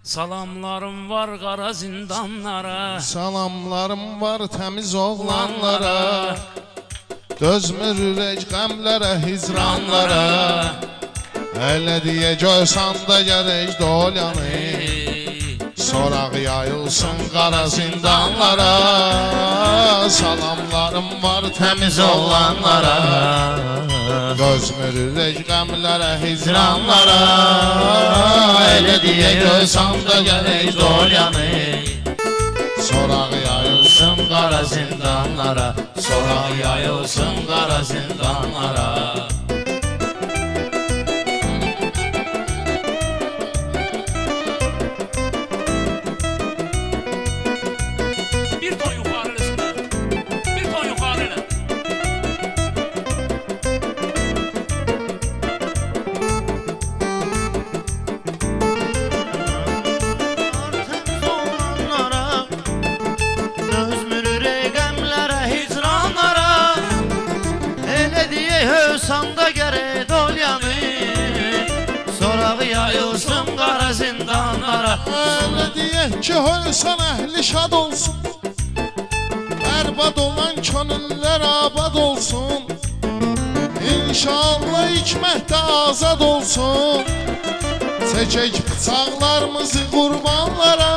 Salamlarım var qara zindanlara, Salamlarım var təmiz oğlanlara, dözmür ürək qəmlərə, hicranlara. Elə deyə görsən də gərək dolyanı, soraq yayılsın qara zindanlara. Salamlarım var təmiz oğlanlara, dözmür ürək qəmlərə, hicranlara. Elə deyə görsən də gərək dolyanı, soraq yayılsın qara zindanlara, soraq yayılsın qara zindanlara. bir ton yukarı resimler, bir ton yukarı ile. Temiz olanlara, dözmür ürək qəmlərə, hicranlara. Elə deyə hövsan da gərək dolyanı, sorağı yayılsın qara zindanlara. Elə deyək ki, höysən əhli şad olsun, bərbad olan könüllər abad olsun. İnşallah hikmətdə azad olsun, çəkək bıçaqlarımızı qurbanlara.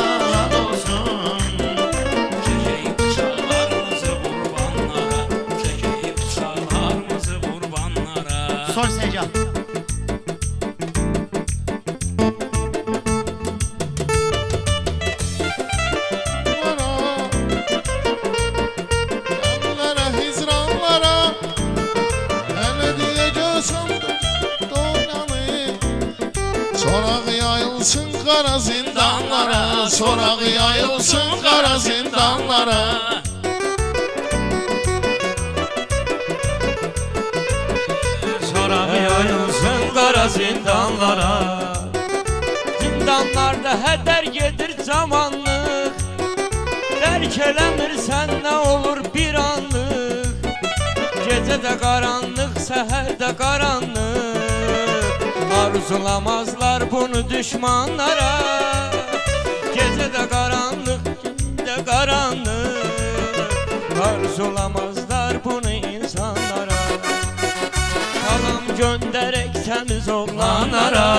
Azad olsun, Çekeyip bıçaklarımızı kurbanlara, çekeyip bıçaklarımızı kurbanlara. sol secah. Qəmlərə, hicranlara, elə deyə görsən də dolyanı, soraq yayılsın qara zindanlara, soraq yayılsın qara zindanlara. Sorağı yayılsın qara zindanlara. Zindanlarda hədər gedir camanlıq, dərk eləmirsən nə olur bir anlıq. Gecə də qaranlıq, səhər də qaranlıq, arzulamazlar bunu düşmanlara. Gecə də qaranlıq, gün də qaranlıq, arzulamazlar bunu insanlara. Salam göndərək təmiz oğlanlara,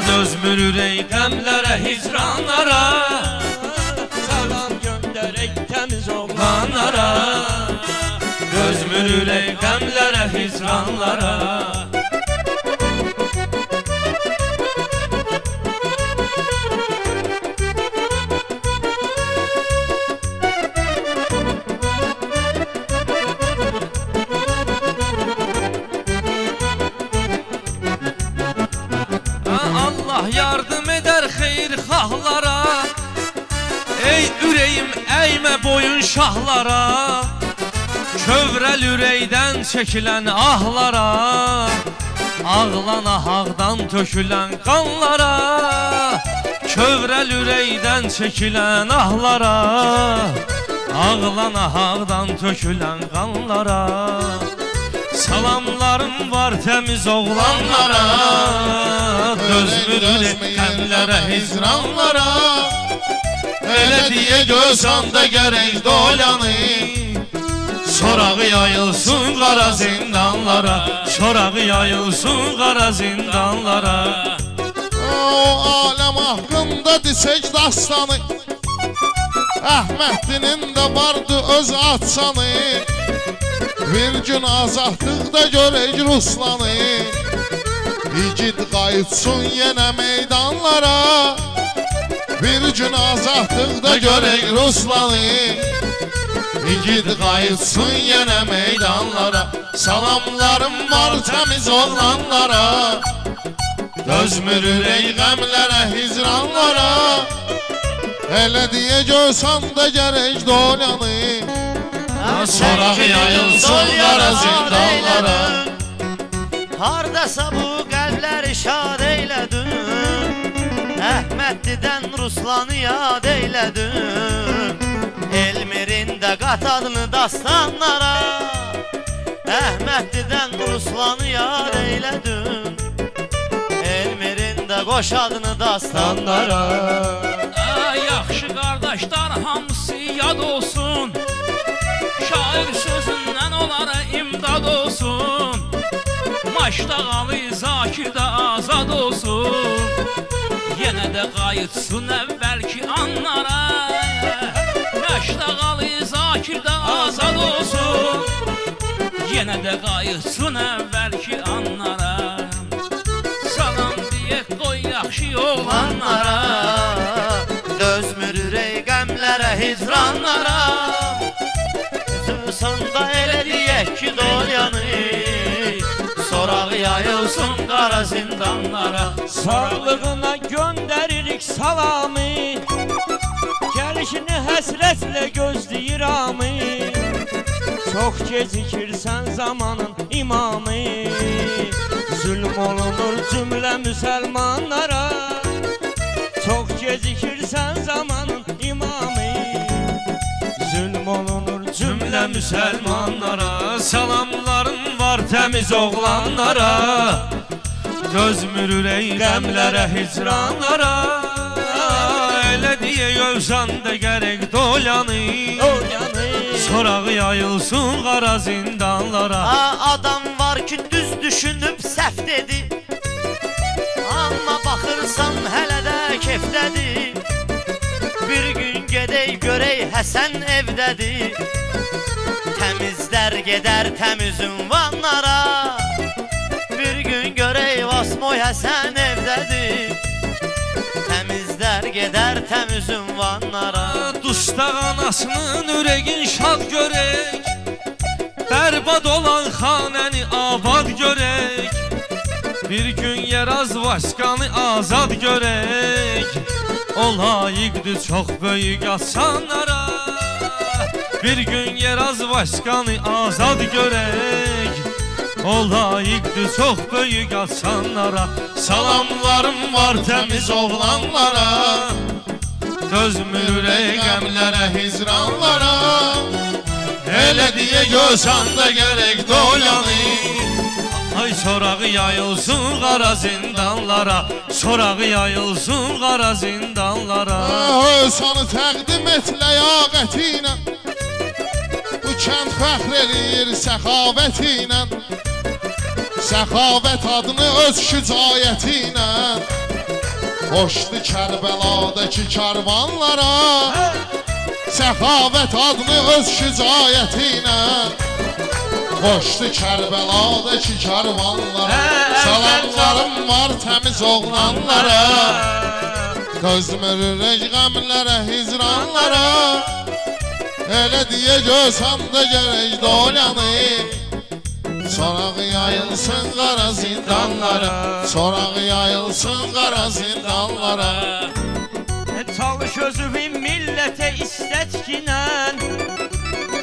dözmür ürək qəmlərə, hicranlara. Salam göndərək təmiz oğlanlara, dözmür ürək qəmlərə, hicranlara. Allah yardım eder xeyirxahlara, ey ürəyim əymə boyun şahlara. Kövrəl ürəkdən çəkilən ahlara, ağlana haqdan tökülən qanlara. Kövrəl ürəkdən çəkilən ahlara, ağlana haqdan tökülən qanlara. Salamlarım var təmiz oğlanlara, dözmür ürək qəmlərə, hicranlara. Elə deyə görsən də gərək dolyanı, Sorağı yayılsın qara zindanlara, sorağı yayılsın qara zindanlara. o aləm haqqında desək dastanı, Əhmədinin də vardı öz atsanı. Bir gün azadlıqda görək Ruslanı, İgid qayıtsın yenə meydanlara. Bir gün azadlıqda görək Ruslanı, İgid qayıtsın yenə meydanlara. Salamlarım var təmiz oğlanlara, dözmür ürək qəmlərə, hicranlara. Elə deyə görsən də gərək dolyanı, soraq yayılsın qara zindanlara. Hardasa bu qəlbləri şad eylədin, Əhmədlidən Ruslanı yad eylədin. Elmirində qatadını dastanlara, Əhmədlidən Ruslanı yad eylədim. qoş adını dastanlara. Yaxşı qardaşlar hamısı yad olsun, şair sözündən onlara imdad olsun. Maçda qalı Zakirdə azad olsun, yenə də qayıtsın əvvəlki anlara. Maçda qalı Zakirdə azad olsun, yenə də qayıtsın əvvəlki anlara. Salam deyək qoy yaxşı oğlanlara, Dözmür ürək qəmlərə, hicranlara. Sonda elə deyək ki dolyanı, sorağı yayılsın qara zindanlara. Sağlığına göndəririk salamı, gəlişini həsrətlə gözləyirəm. Çox gecikirsən zamanın imamı, zülm olunur cümlə müsəlmanlara. Çox gecikirsən zamanın imamı, zülm olunur Cümlə müsəlmanlara salamlarım var təmiz oğlanlara. Dözmür ürək qəmlərə, hicranlara. Elə deyə gövşan da gərək dolyanı, sorağı yayılsın qara zindanlara. Adam var ki düz düşünüb səhv dedi, amma baxırsan hələ də kefdədir. Bir gün gedək görək Həsən evdədir, təmizlər gedər təmiz ünvanlara. Bir gün görək Vasmoy Həsən evdədir, təmizlər gedər təmiz ünvanlara. Dustaq anasının ürəyin şad görək, bərbad olan xanəni abad görək. Bir gün Yeraz Vaşqanı azad görək, o layiqdir çox böyük asanlara. Bir gün Yeraz Vaşqanı azad görək, o layiqdir çox böyük asanlara. Salamlarım var təmiz oğlanlara, dözmür ürək qəmlərə, hicranlara. Elə deyə gölşan da gərək dolyanı, ay sorağı yayılsın qara zindanlara, sorağı yayılsın qara zindanlara. Özanı təqdim et ləyaqəti ilə, bu kənd fəxr eləyir səxavəti ilə. Səxavət adını öz şücayəti ilə, qoşdu Kərbəladakı karvanlara. Səxavət adını öz şücayəti ilə, qoşdu Kərbəladakı karvanlara. Salamlarım var təmiz oğlanlara, dözmür ürək qəmlərə, hicranlara. Elə deyə gölşan da gərək dolyanı, sorağı yayılsın qara zindanlara, sorağı yayılsın qara zindanlara. Çalış özüvün millətə istətkinən,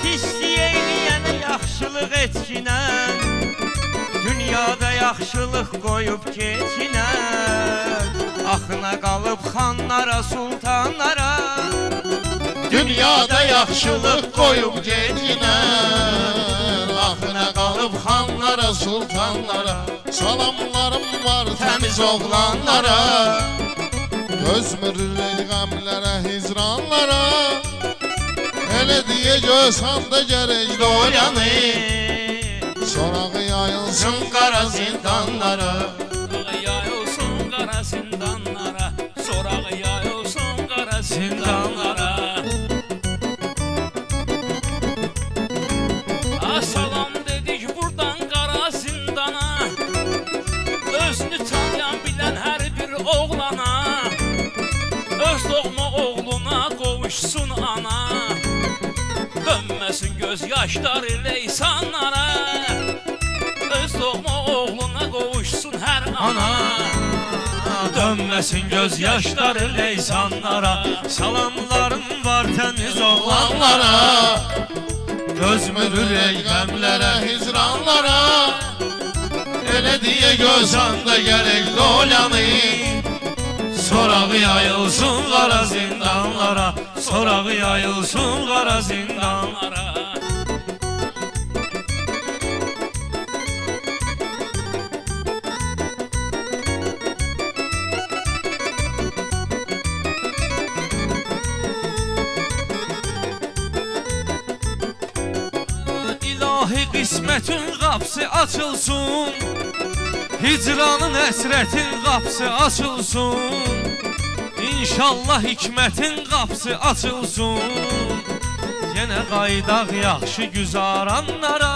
pisliyi eyləyənə yaxşılıq etkinən. Dünyada yaxşılıq qoyub keçinən, axına qalıb xanlara, sultanlara. Dünyada yaxşılıq qoyub gedinər, axına qalıb xanlara, sultanlara. Salamlarım var təmiz oğlanlara, dözmür ürək qəmlərə, hicranlara. Elə deyə gölşan da gərək dolyanı, sorağı yayılsın qara zindanlara. sorağı yayılsın qara zindanlara, sorağı yayılsın qara zindanlara. Salam dedik buradan qara zindana, özünü tanıyan bilən hər bir oğlana. Öz doğma oğluna qovuşsun ana, dönməsin göz yaşları leysanlara. Öz doğma oğluna qovuşsun hər ana, dönməsin göz yaşları leysanlara. Salamlarım var təmiz oğlanlara, dözmür ürək qəmlərə, hicranlara. Elə deyə gölşan da gərək dolyanı, sorağı yayılsın qara zindanlara, sorağı yayılsın qara zindanlara. qismətin qapısı açılsın, hicranın əsrətin qapısı açılsın. İnşallah hikmətin qapısı açılsın, yenə qaydaq yaxşı güzaranlara.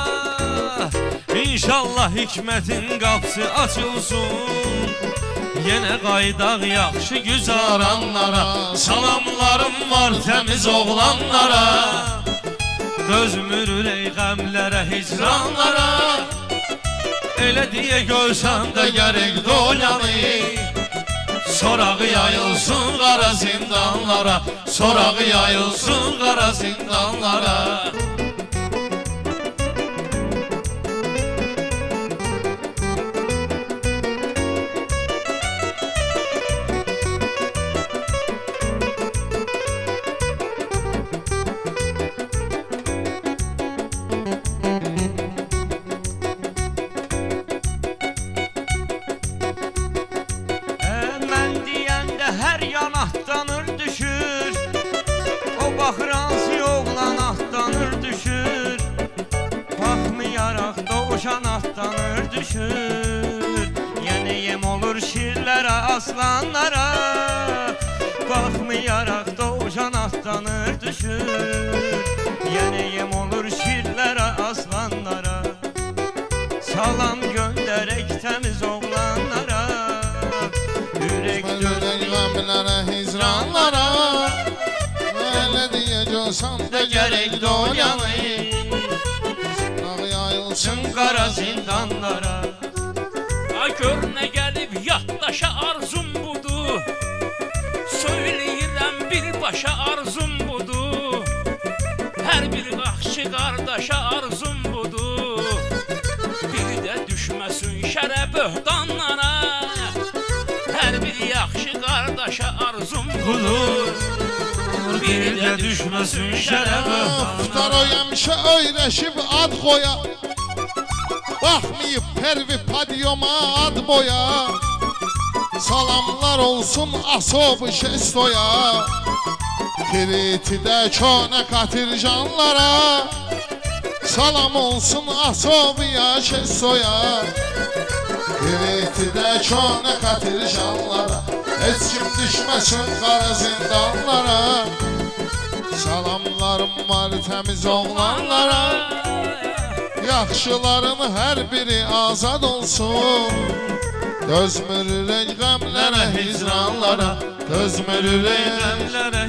İnşallah hikmətin qapısı açılsın, yenə qaydaq yaxşı güzaranlara. Salamlarım var təmiz oğlanlara, dözmür ürək qəmlərə, hicranlara. Elə deyə görsən də gərək dolanı, sorağı yayılsın qara zindanlara, sorağı yayılsın qara zindanlara. Mən deyəndə hər yan atlanır düşür, o baxıransı oğlan atlanır düşür. Baxmayaraq doğuşan atlanır düşür, yenə yem olur şirlərə, aslanlara. Baxmayaraq doğuşan atlanır düşür, yenə yem olur şirlərə, aslanlara. Salam göndərək təmiz oğlanlara, Ürək qəmlərə, hicranlara. Elə deyəcəksən də gərək dolanı, sorağı yayılsın qara zindanlara. Ay gör nə gəlib yaddaşa arzum budur, söyləyirəm birbaşa arzum budur. Hər bir qaxçı qardaşa arzum budur, biri də düşməsin şərə böhtanlara. Hər bir yaxşı qardaşa arzum budur, biri də düşməsin şərə böhtanlara. Muxtar o həmişə öyrəşib ad qoya, baxmayıb pervi padyoma ad boya. Salamlar olsun asob-ı şestoya, Kiritidə könə qatircanlara. Salam olsun asob-ya şestoya, Kiritidə könə qatircanlara. Heç kim düşməsin qara zindanlara. Salamlarım var təmiz oğlanlara, yaxşıların hər biri azad olsun. Dözmür ürək qəmlərə, hicranlara, dözmür ürək qəmlərə,